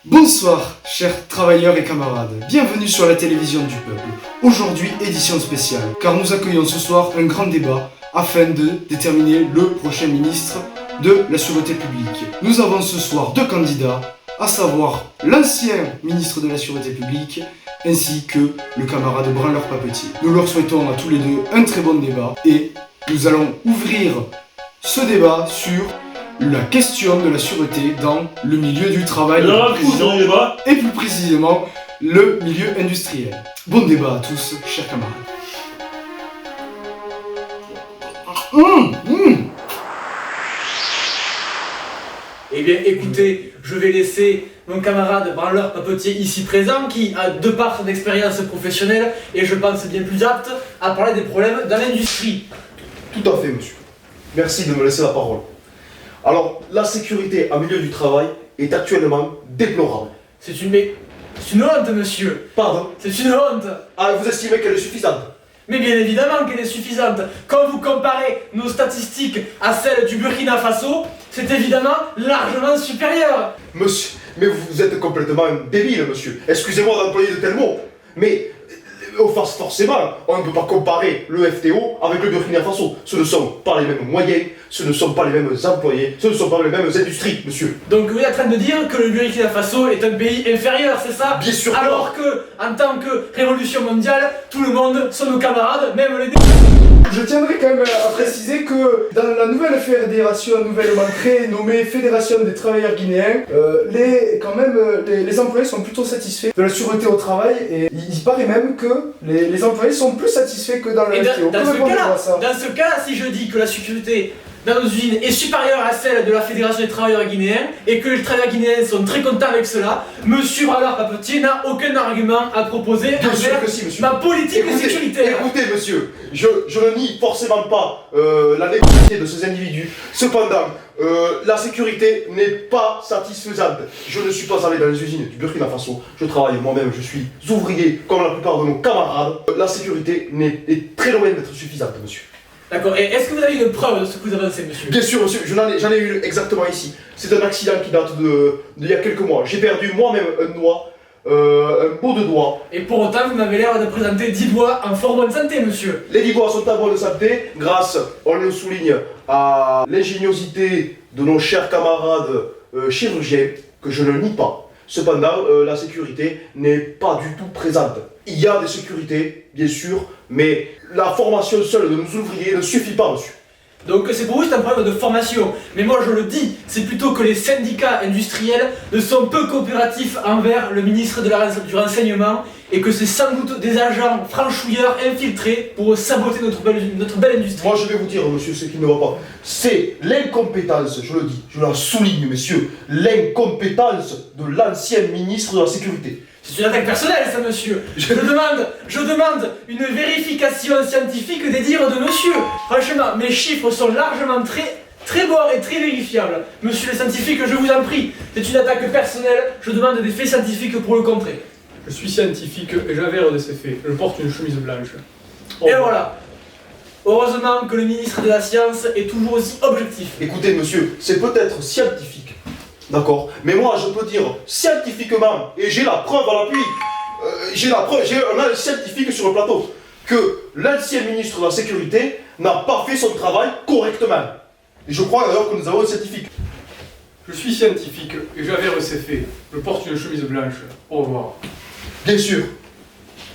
Bonsoir, chers travailleurs et camarades. Bienvenue sur la télévision du peuple. Aujourd'hui, édition spéciale, car nous accueillons ce soir un grand débat afin de déterminer le prochain ministre de la Sûreté publique. Nous avons ce soir deux candidats, à savoir l'ancien ministre de la Sûreté publique ainsi que le camarade Branleur-Papetier. Nous leur souhaitons à tous les deux un très bon débat et nous allons ouvrir ce débat sur la question de la sûreté dans le milieu du travail et plus précisément le milieu industriel. Bon débat à tous, chers camarades. Eh bien écoutez, je vais laisser mon camarade Branleur-Papetier ici présent qui a de par son expérience professionnelle et je pense bien plus apte à parler des problèmes dans l'industrie. Tout à fait, monsieur. Merci de me laisser la parole. Alors, la sécurité en milieu du travail est actuellement déplorable. C'est une honte, monsieur. Pardon? C'est une honte. Ah, vous estimez qu'elle est suffisante? Mais bien évidemment qu'elle est suffisante. Quand vous comparez nos statistiques à celles du Burkina Faso, c'est évidemment largement supérieur. Monsieur, mais vous êtes complètement débile, monsieur. Excusez-moi d'employer de tels mots, mais forcément, on ne peut pas comparer le FTO avec le Burkina Faso. Ce ne sont pas les mêmes moyens, ce ne sont pas les mêmes employés, ce ne sont pas les mêmes industries, monsieur. Donc vous êtes en train de dire que le Burkina Faso est un pays inférieur, c'est ça? Bien sûr que Alors que, en tant que révolution mondiale, tout le monde sont nos camarades, même les... Je tiendrai quand même à préciser que dans la nouvelle fédération nouvellement créée, nommée Fédération des travailleurs guinéens, les employés sont plutôt satisfaits de la sûreté au travail et il paraît même que les employés sont plus satisfaits que dans le FTO. Dans ce cas-là, si je dis que la sécurité dans nos usines est supérieure à celle de la Fédération des travailleurs guinéens et que les travailleurs guinéens sont très contents avec cela, monsieur Branleur-Papetier n'a aucun argument à proposer envers ma politique sécuritaire. Écoutez, monsieur, je ne nie forcément pas la légalité de ces individus. Cependant, la sécurité n'est pas satisfaisante. Je ne suis pas allé dans les usines du Burkina Faso. Je travaille moi-même, je suis ouvrier comme la plupart de nos camarades. La sécurité est très loin d'être suffisante, monsieur. D'accord, et est-ce que vous avez une preuve de ce que vous avancez, monsieur? Bien sûr, monsieur, j'en ai eu exactement ici. C'est un accident qui date d'il y a quelques mois. J'ai perdu moi-même un doigt, un bout de doigt. Et pour autant, vous m'avez l'air de présenter 10 doigts en fort bonne santé, monsieur. Les 10 doigts sont en bonne santé grâce, on le souligne, à l'ingéniosité de nos chers camarades chirurgiens, que je ne nie pas. Cependant, la sécurité n'est pas du tout présente. Il y a des sécurités, bien sûr, mais la formation seule de nos ouvriers ne suffit pas, monsieur. Donc c'est pour vous c'est un problème de formation. Mais moi je le dis, c'est plutôt que les syndicats industriels ne sont peu coopératifs envers le ministre du renseignement et que c'est sans doute des agents franchouilleurs infiltrés pour saboter notre belle industrie. Moi je vais vous dire, monsieur, ce qui ne va pas. C'est l'incompétence, je le dis, je la souligne, messieurs, l'incompétence de l'ancien ministre de la Sécurité. C'est une attaque personnelle, ça, monsieur. Je demande une vérification scientifique des dires de monsieur. Franchement, mes chiffres sont largement très bons et très vérifiables. Monsieur le scientifique, je vous en prie. C'est une attaque personnelle, je demande des faits scientifiques pour le contrer. Je suis scientifique et j'avère de ces faits. Je porte une chemise blanche. Et voilà. Heureusement que le ministre de la Science est toujours aussi objectif. Écoutez, monsieur, c'est peut-être scientifique. D'accord, mais moi je peux dire scientifiquement, et j'ai la preuve à l'appui, j'ai un scientifique sur le plateau, que l'ancien ministre de la Sécurité n'a pas fait son travail correctement. Et je crois d'ailleurs que nous avons un scientifique. Je suis scientifique et j'avère ces faits. Je porte une chemise blanche. Au revoir. Bien sûr.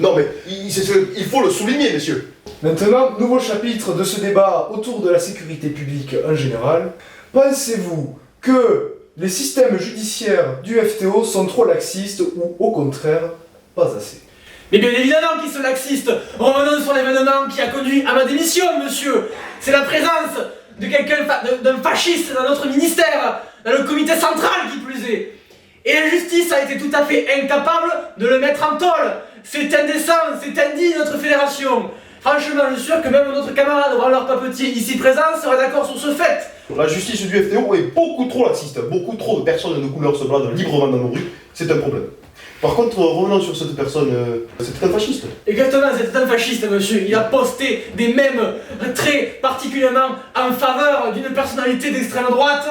Non mais, il faut le souligner, messieurs. Maintenant, nouveau chapitre de ce débat autour de la sécurité publique en général. Pensez-vous que les systèmes judiciaires du FTO sont trop laxistes ou au contraire pas assez? Mais bien évidemment qu'ils sont laxistes. Revenons sur l'événement qui a conduit à ma démission, monsieur. C'est la présence de d'un fasciste dans notre ministère, dans le comité central qui plus est. Et la justice a été tout à fait incapable de le mettre en tôle. C'est indécent, c'est indigne notre fédération. Franchement, je suis sûr que même notre camarade Branleur-Papetier ici présent sera d'accord sur ce fait. La justice du FTO est beaucoup trop laxiste. Beaucoup trop de personnes de couleur se baladent librement dans nos rues. C'est un problème. Par contre, revenons sur cette personne, c'était un fasciste. Exactement, c'était un fasciste, monsieur. Il a posté des mèmes très particulièrement en faveur d'une personnalité d'extrême droite.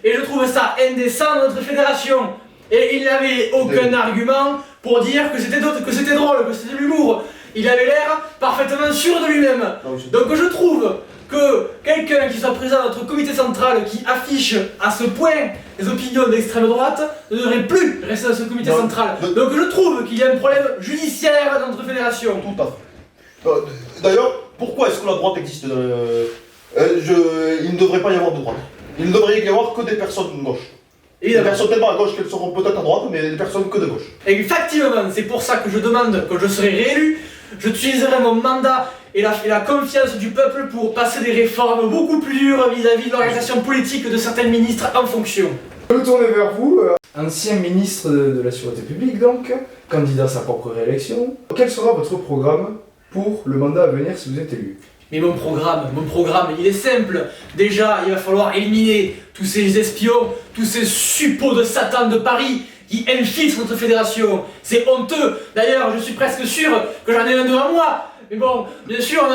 Et je trouve ça indécent dans notre fédération. Et il n'avait aucun argument pour dire que c'était drôle, que c'était de l'humour. Il avait l'air parfaitement sûr de lui-même. Donc je trouve que quelqu'un qui soit présent à notre comité central, qui affiche à ce point les opinions d'extrême droite, ne devrait plus rester dans ce comité central. Donc je trouve qu'il y a un problème judiciaire dans notre fédération. Tout à fait. D'ailleurs, pourquoi est-ce que la droite existe il ne devrait pas y avoir de droite. Il ne devrait y avoir que des personnes de gauche. Des personnes tellement à gauche qu'elles seront peut-être à droite, mais des personnes que de gauche. Effectivement, c'est pour ça que je demande que je serai réélu. J'utiliserai mon mandat et la confiance du peuple pour passer des réformes beaucoup plus dures vis-à-vis de l'organisation politique de certains ministres en fonction. Je vais me tourner vers vous, ancien ministre de la Sûreté publique donc, candidat à sa propre réélection. Quel sera votre programme pour le mandat à venir si vous êtes élu? Mais mon programme, il est simple. Déjà, il va falloir éliminer tous ces espions, tous ces suppôts de Satan de Paris qui infiltrent notre fédération. C'est honteux. D'ailleurs, je suis presque sûr que j'en ai un devant moi. Mais bon, bien sûr,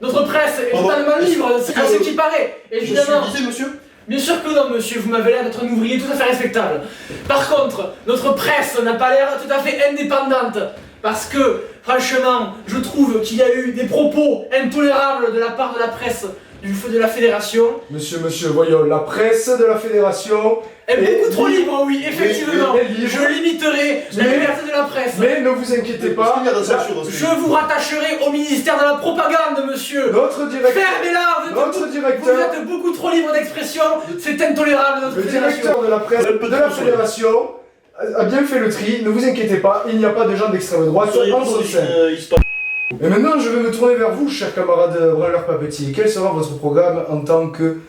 notre presse est totalement libre, c'est à ce qui paraît. Évidemment. Je suis visé, monsieur? Bien sûr que non, monsieur, vous m'avez l'air d'être un ouvrier tout à fait respectable. Par contre, notre presse n'a pas l'air tout à fait indépendante. Parce que, franchement, je trouve qu'il y a eu des propos intolérables de la part de la presse de la fédération. Monsieur, voyons, la presse de la fédération est beaucoup trop libre, oui, effectivement. Je limiterai la liberté de la presse. Mais ne vous inquiétez pas, je vous rattacherai au ministère de la propagande, monsieur. Notre directeur, fermez-la, vous êtes beaucoup trop libre d'expression, c'est intolérable de notre fédération. Le directeur de la presse de la fédération a bien fait le tri, ne vous inquiétez pas, il n'y a pas de gens d'extrême droite en son sein. Et maintenant, je vais me tourner vers vous, cher camarade branleur-papetier. Quel sera votre programme en tant que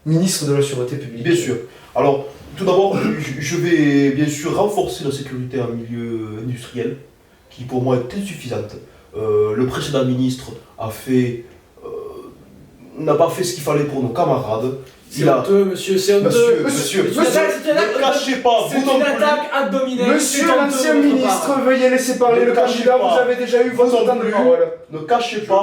ministre de la Sûreté publique? Bien sûr. Alors, tout d'abord, je vais bien sûr renforcer la sécurité en milieu industriel, qui pour moi est insuffisante. Le précédent ministre n'a pas fait ce qu'il fallait pour nos camarades. C'est honteux, monsieur, c'est honteux. Monsieur, ne cachez pas, c'est une attaque ad hominem. Monsieur l'ancien ministre, veuillez laisser parler le candidat, vous avez déjà eu votre temps de parole. Ne cachez pas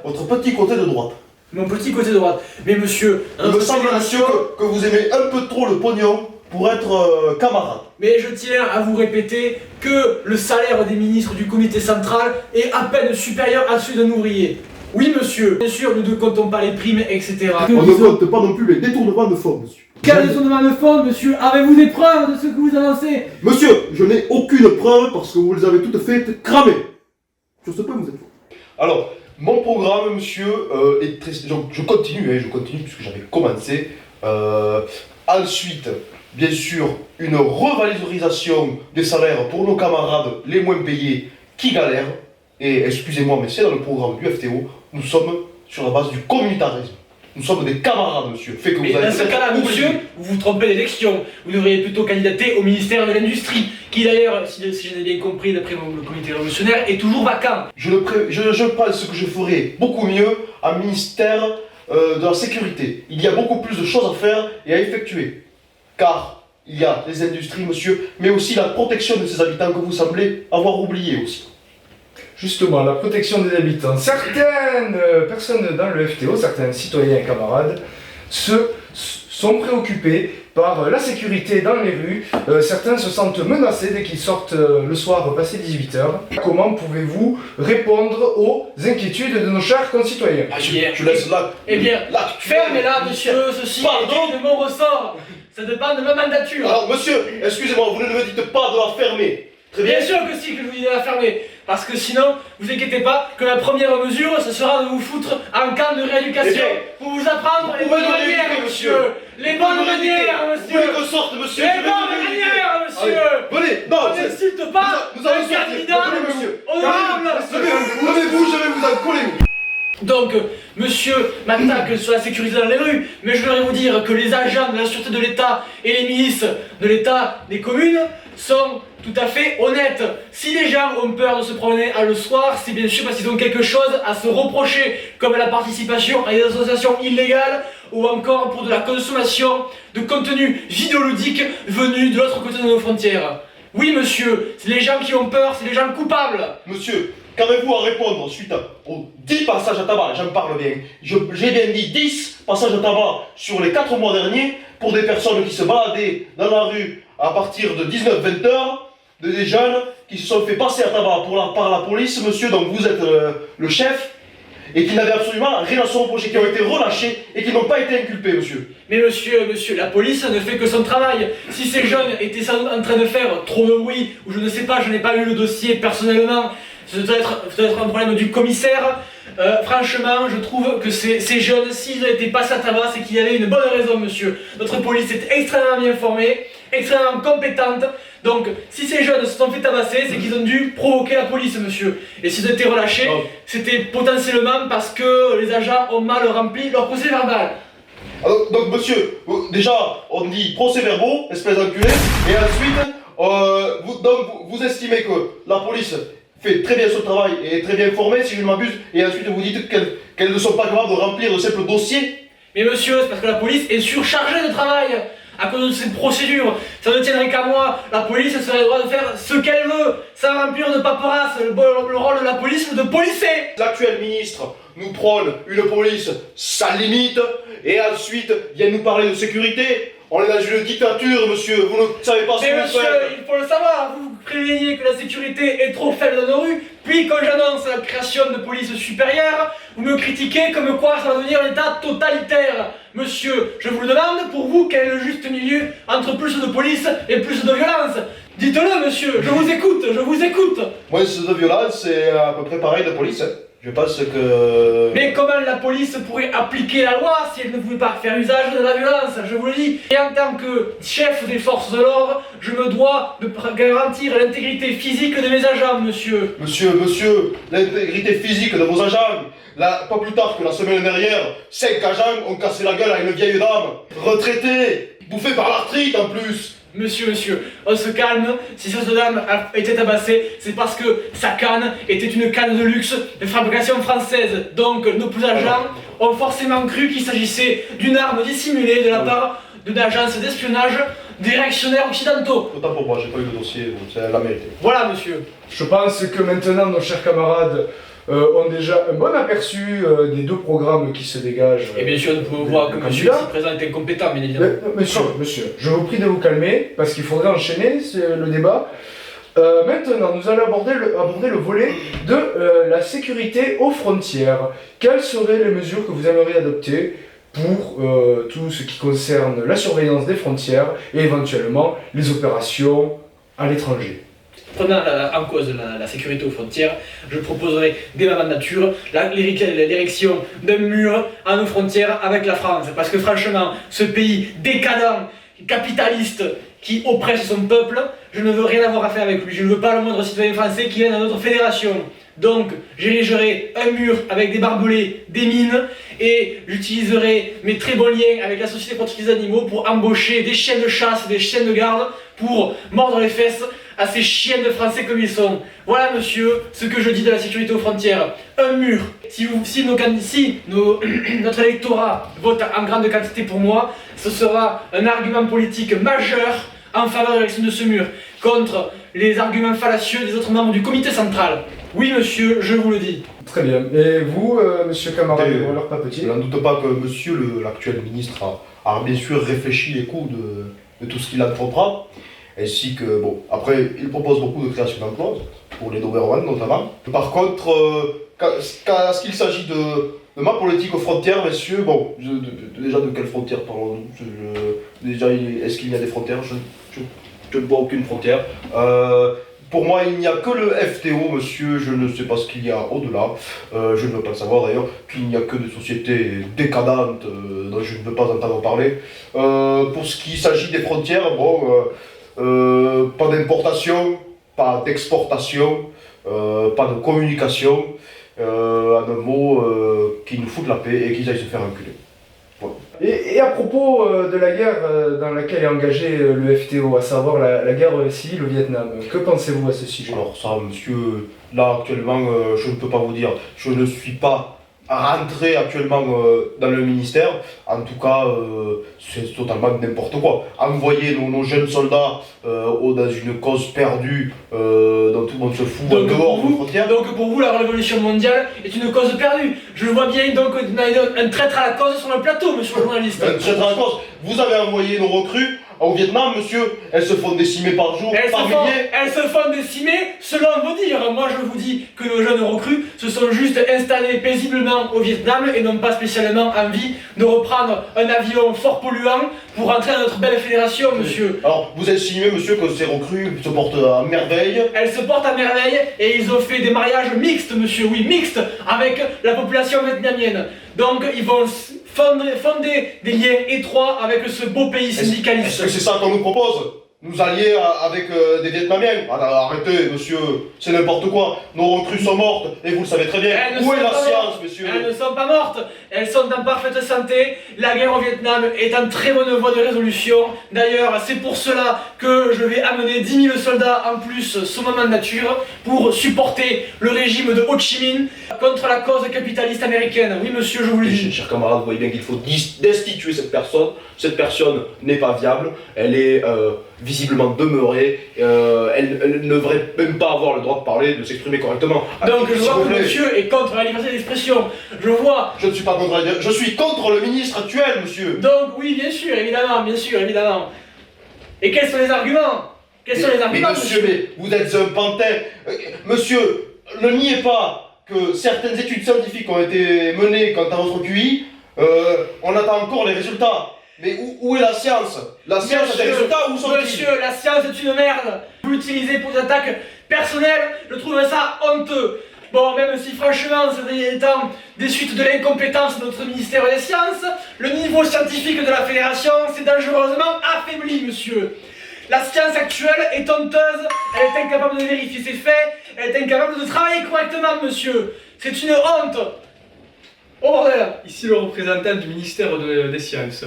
votre petit côté de droite. Mon petit côté de droite. Mais monsieur, il me semble, monsieur, que vous aimez un peu trop le pognon pour être camarade. Mais je tiens à vous répéter que le salaire des ministres du comité central est à peine supérieur à celui d'un ouvrier. Oui, monsieur. Bien sûr, nous ne comptons pas les primes, etc. On ne compte pas non plus les détournements de fonds, monsieur. Quel détournement de fonds, monsieur? Avez-vous des preuves de ce que vous annoncez? Monsieur, je n'ai aucune preuve parce que vous les avez toutes faites cramer. Sur ce point, vous êtes faux. Alors, mon programme, monsieur, est très... Je continue puisque j'avais commencé. Ensuite, bien sûr, une revalorisation des salaires pour nos camarades les moins payés qui galèrent. Et excusez-moi, mais c'est dans le programme du FTO, nous sommes sur la base du communautarisme. Nous sommes des camarades, monsieur. Fait que mais dans ce cas-là, monsieur, vous vous trompez d'élection. Vous devriez plutôt candidater au ministère de l'Industrie, qui d'ailleurs, si je n'ai bien compris, d'après le comité révolutionnaire, est toujours vacant. Je pense que je ferai beaucoup mieux un ministère de la Sécurité. Il y a beaucoup plus de choses à faire et à effectuer. Car il y a les industries, monsieur, mais aussi la protection de ses habitants que vous semblez avoir oublié aussi. Justement, la protection des habitants. Certaines personnes dans le FTO, certains citoyens et camarades, sont préoccupés par la sécurité dans les rues. Certains se sentent menacés dès qu'ils sortent le soir passé 18h. Comment pouvez-vous répondre aux inquiétudes de nos chers concitoyens? Je laisse là. Eh bien, fermez-la, monsieur, ceci est de mon ressort. Ça dépend de ma mandature. Alors, monsieur, excusez-moi, vous ne me dites pas de la fermer. Très bien. Bien sûr que si, que je vous dis de la fermer. Parce que sinon, vous inquiétez pas que la première mesure, ce sera de vous foutre en camp de rééducation pour vous apprendre les bonnes manières, monsieur. Les bonnes manières, monsieur. Vous voulez qu'on sorte, monsieur? Les bonnes manières, monsieur. Venez, non, on n'insulte pas nous allons un candidat honorable. Levez-vous, je vais vous en coller. Donc, monsieur m'attaque sur la sécurité dans les rues, mais je voudrais vous dire que les agents de la sûreté de l'État et les milices de l'État des communes sont tout à fait honnêtes. Si les gens ont peur de se promener le soir, c'est bien sûr parce qu'ils ont quelque chose à se reprocher, comme la participation à des associations illégales ou encore pour de la consommation de contenu vidéoludique venus de l'autre côté de nos frontières. Oui, monsieur, c'est les gens qui ont peur, c'est les gens coupables. Monsieur, qu'avez-vous à répondre suite aux 10 passages à tabac? J'en parle bien. J'ai bien dit 10 passages à tabac sur les 4 mois derniers pour des personnes qui se baladaient dans la rue à partir de 19-20 heures, des jeunes qui se sont fait passer à tabac par la police, monsieur, donc vous êtes le chef, et qui n'avaient absolument rien à se reprocher, qui ont été relâchés et qui n'ont pas été inculpés, monsieur. Mais monsieur, la police ne fait que son travail. Si ces jeunes étaient sans doute en train de faire trop de bruit, ou je ne sais pas, je n'ai pas lu le dossier personnellement, ce doit être un problème du commissaire. Franchement, je trouve que ces jeunes, s'ils étaient passés à tabac, c'est qu'il y avait une bonne raison, monsieur. Notre police est extrêmement bien formée, extrêmement compétente. Donc, si ces jeunes se sont fait tabasser, c'est qu'ils ont dû provoquer la police, monsieur. Et s'ils ont été relâchés, c'était potentiellement parce que les agents ont mal rempli leur procès verbal. Alors, donc, monsieur, déjà, on dit procès-verbaux, espèce d'enculé, et ensuite, vous estimez que la police fait très bien son travail et est très bien formée, si je ne m'abuse, et ensuite vous dites qu'elles ne sont pas capables de remplir de simples dossiers. Mais monsieur, c'est parce que la police est surchargée de travail à cause de ces procédures. Ça ne tiendrait qu'à moi. La police serait le droit de faire ce qu'elle veut, sans remplir de paperasse. Le rôle de la police, c'est de policer. L'actuel ministre nous prône une police sans limite, et ensuite vient nous parler de sécurité. On est dans une dictature, monsieur, vous ne savez pas ce que Mais vous monsieur, faites. il faut le savoir, vous prévenez que la sécurité est trop faible dans nos rues, puis quand j'annonce la création de police supérieure, vous me critiquez comme quoi ça va devenir un état totalitaire. Monsieur, je vous le demande, pour vous, quel est le juste milieu entre plus de police et plus de violence? Dites-le, monsieur, je vous écoute, je vous écoute. Moins de violence, c'est à peu près pareil de police. Hein. Je pense que... Mais comment la police pourrait appliquer la loi si elle ne pouvait pas faire usage de la violence? Je vous le dis. Et en tant que chef des forces de l'ordre, je me dois de garantir l'intégrité physique de mes agents, monsieur. Monsieur, l'intégrité physique de vos agents. Là, pas plus tard que la semaine dernière, 5 agents ont cassé la gueule à une vieille dame, retraitée, bouffée par l'arthrite en plus. Monsieur, on se calme. Si cette dame a été tabassée, c'est parce que sa canne était une canne de luxe de fabrication française. Donc nos agents ont forcément cru qu'il s'agissait d'une arme dissimulée de la part d'une agence d'espionnage des réactionnaires occidentaux. Autant pour moi, j'ai pas eu le dossier, c'est la vérité. Voilà, monsieur. Je pense que maintenant nos chers camarades ont déjà un bon aperçu des deux programmes qui se dégagent. Et bien sûr, nous pouvons voir que monsieur ici présent est incompétent, bien évidemment. Monsieur, je vous prie de vous calmer, parce qu'il faudrait enchaîner le débat. Maintenant, nous allons aborder le volet de la sécurité aux frontières. Quelles seraient les mesures que vous aimeriez adopter pour tout ce qui concerne la surveillance des frontières et éventuellement les opérations à l'étranger? Prenant en cause la sécurité aux frontières, je proposerai dès ma mandature l'érection d'un mur à nos frontières avec la France. Parce que franchement, ce pays décadent, capitaliste, qui oppresse son peuple, je ne veux rien avoir à faire avec lui. Je ne veux pas le moindre citoyen français qui vienne à notre fédération. Donc, j'érigerai un mur avec des barbelés, des mines, et j'utiliserai mes très bons liens avec la Société protectrice des animaux pour embaucher des chiens de chasse, des chiens de garde, pour mordre les fesses à ces chiens de français comme ils sont. Voilà, monsieur, ce que je dis de la sécurité aux frontières. Un mur. Si notre électorat vote en grande quantité pour moi, ce sera un argument politique majeur en faveur de l'élection de ce mur, contre les arguments fallacieux des autres membres du comité central. Oui, monsieur, je vous le dis. Très bien. Et vous, monsieur camarade, alors pas petit? Je n'en doute pas que monsieur l'actuel ministre a bien sûr réfléchi les coûts de tout ce qu'il entreprend, ainsi que, bon, après, il propose beaucoup de création d'emplois, pour les Doberman notamment. Par contre, quand ce qu'il s'agit de ma politique aux frontières, messieurs, bon, déjà de quelles frontières parlons-nous? Déjà, est-ce qu'il y a des frontières? Je ne vois aucune frontière. Pour moi, il n'y a que le FTO, monsieur, je ne sais pas ce qu'il y a au-delà. Je ne veux pas le savoir d'ailleurs, qu'il n'y a que des sociétés décadentes dont je ne veux pas entendre parler. Pour ce qui s'agit des frontières, bon, pas d'importation, pas d'exportation, pas de communication, en un mot, qui nous foutent la paix et qu'ils aillent se faire enculer. Voilà. Et à propos de la guerre dans laquelle est engagé le FTO, à savoir la guerre civile au Vietnam, que pensez-vous à ce sujet? Alors ça, monsieur, là actuellement, je ne peux pas vous dire. Je ne suis pas rentré actuellement dans le ministère. En tout cas, c'est totalement n'importe quoi. Envoyer nos jeunes soldats dans une cause perdue dont tout le monde se fout en dehors de nos frontières. Donc pour vous, la révolution mondiale est une cause perdue. Je le vois bien, donc un traître à la cause sur le plateau, monsieur le journaliste. Un traître à la cause. Vous avez envoyé nos recrues Au Vietnam, monsieur, elles se font décimer par jour, par milliers. Elles se font décimer selon vos dires. Moi je vous dis que nos jeunes recrues se sont juste installés paisiblement au Vietnam et n'ont pas spécialement envie de reprendre un avion fort polluant pour rentrer dans notre belle fédération, monsieur. Alors, vous insinuez, monsieur, que ces recrues se portent à merveille? Elles se portent à merveille et ils ont fait des mariages mixtes, monsieur, oui, mixtes, avec la population vietnamienne. Donc ils vont fonder des liens étroits avec ce beau pays syndicaliste. Est-ce que c'est ça qu'on nous propose? Nous allier avec des Vietnamiens? Arrêtez, monsieur, c'est n'importe quoi. Nos recrues sont mortes, et vous le savez très bien. Où est la science, monsieur? Elles ne sont pas mortes, elles sont en parfaite santé. La guerre au Vietnam est en très bonne voie de résolution. D'ailleurs, c'est pour cela que je vais amener 10 000 soldats en plus sous ma mandature pour supporter le régime de Ho Chi Minh contre la cause capitaliste américaine. Oui, monsieur, je vous le dis. Chers camarades, vous voyez bien qu'il faut destituer cette personne. Cette personne n'est pas viable, elle est visiblement demeurée, elle ne devrait même pas avoir le droit de parler, de s'exprimer correctement. Donc je vois que monsieur est contre la liberté d'expression. Je vois. Je ne suis pas contre la liberté, je suis contre le ministre actuel, monsieur. Donc oui, bien sûr, évidemment, bien sûr, évidemment. Et quels sont les arguments? Quels sont les arguments, monsieur? Mais vous êtes un pantin. Monsieur, ne niez pas que certaines études scientifiques ont été menées quant à votre QI. On attend encore les résultats. Mais où est la science? La science a des résultats, où sont-ils? Monsieur, la science est une merde. Vous l'utilisez pour des attaques personnelles, je trouve ça honteux. Bon, même si franchement, c'est étant des suites de l'incompétence de notre ministère des Sciences, le niveau scientifique de la fédération s'est dangereusement affaibli, monsieur. La science actuelle est honteuse, elle est incapable de vérifier ses faits, elle est incapable de travailler correctement, monsieur. C'est une honte. Oh bordel! Ici le représentant du ministère des Sciences.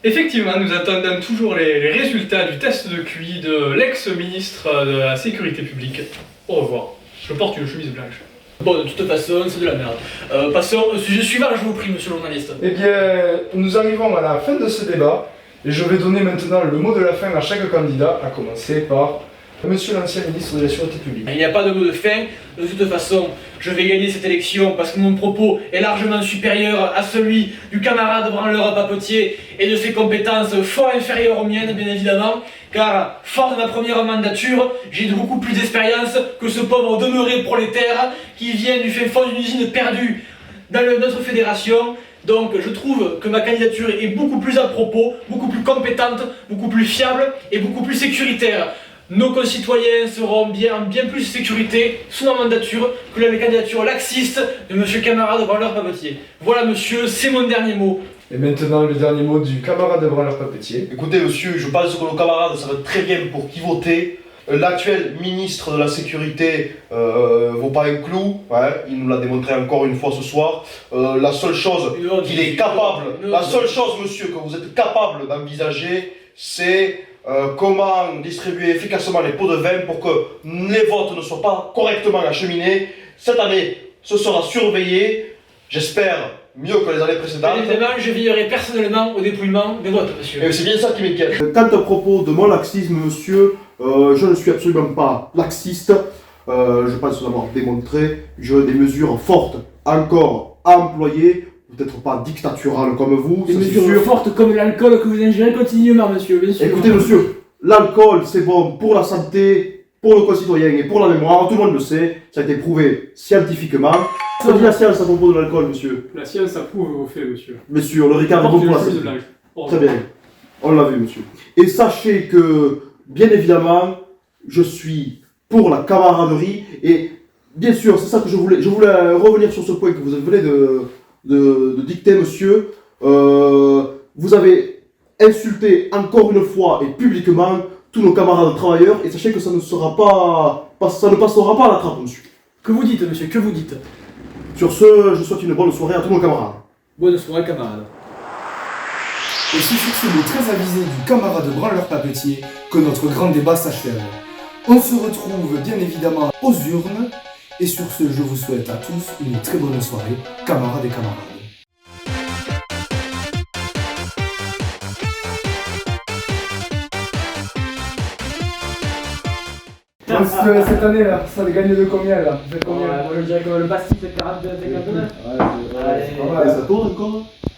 Effectivement, nous attendons toujours les résultats du test de QI de l'ex-ministre de la Sécurité publique. Au revoir. Je porte une chemise blanche. Bon, de toute façon, c'est de la merde. Passons au sujet suivant, je vous prie, monsieur le journaliste. Eh bien, nous arrivons à la fin de ce débat, et je vais donner maintenant le mot de la fin à chaque candidat, à commencer par monsieur l'ancien ministre de la Sûreté publique. Il n'y a pas de mot de fin. De toute façon, je vais gagner cette élection parce que mon propos est largement supérieur à celui du camarade branleur papetier et de ses compétences fort inférieures aux miennes, bien évidemment, car, fort de ma première mandature, j'ai beaucoup plus d'expérience que ce pauvre demeuré prolétaire qui vient du fin fond d'une usine perdue dans notre fédération. Donc je trouve que ma candidature est beaucoup plus à propos, beaucoup plus compétente, beaucoup plus fiable et beaucoup plus sécuritaire. Nos concitoyens seront bien plus de sécurité sous ma mandature que la candidature laxiste de monsieur camarade branleur-papetier. Voilà monsieur, c'est mon dernier mot. Et maintenant le dernier mot du camarade branleur-papetier. Écoutez monsieur, je pense que nos camarades savent très bien pour qui voter. L'actuel ministre de la Sécurité vaut pas un clou, hein, il nous l'a démontré encore une fois ce soir. La seule chose qu'il est capable, la seule chose monsieur que vous êtes capable d'envisager, c'est comment distribuer efficacement les pots de vin pour que les votes ne soient pas correctement acheminés. Cette année, ce sera surveillé, j'espère mieux que les années précédentes. Bien évidemment, je veillerai personnellement au dépouillement des votes, monsieur. Et c'est bien ça qui m'inquiète. Quant à propos de mon laxisme, monsieur, je ne suis absolument pas laxiste. Je pense l'avoir démontré. J'ai des mesures fortes encore à employer. Peut-être pas dictaturales comme vous, Des ça c'est mesures sûr. fortes comme l'alcool que vous ingérez continuellement, monsieur, bien sûr. Écoutez, monsieur, l'alcool c'est bon pour la santé, pour le concitoyen et pour la mémoire. Tout le monde le sait. Ça a été prouvé scientifiquement. Que dit la science à propos de l'alcool, monsieur? La science approuve vos faits, monsieur. Monsieur, le Ricard est Je bon porte pour une la chemise santé. blanche. Au Très revoir. bien, on l'a vu monsieur. Et sachez que, bien évidemment, je suis pour la camaraderie et bien sûr, c'est ça que je voulais revenir sur ce point que vous venez de dicter monsieur. Vous avez insulté encore une fois et publiquement tous nos camarades travailleurs et sachez que ça ne passera pas à la trappe monsieur. Que vous dites, monsieur, que vous dites? Sur ce, je souhaite une bonne soirée à tous nos camarades. Bonne soirée, camarade. Et c'est sur ce mot très avisé du camarade branleur-papetier que notre grand débat s'achève. On se retrouve bien évidemment aux urnes, et sur ce, je vous souhaite à tous une très bonne soirée, camarades et camarades. Cette année là, ça gagne de combien là? Moi je dirais que le Bastille c'est 42, 59. Ça tourne encore.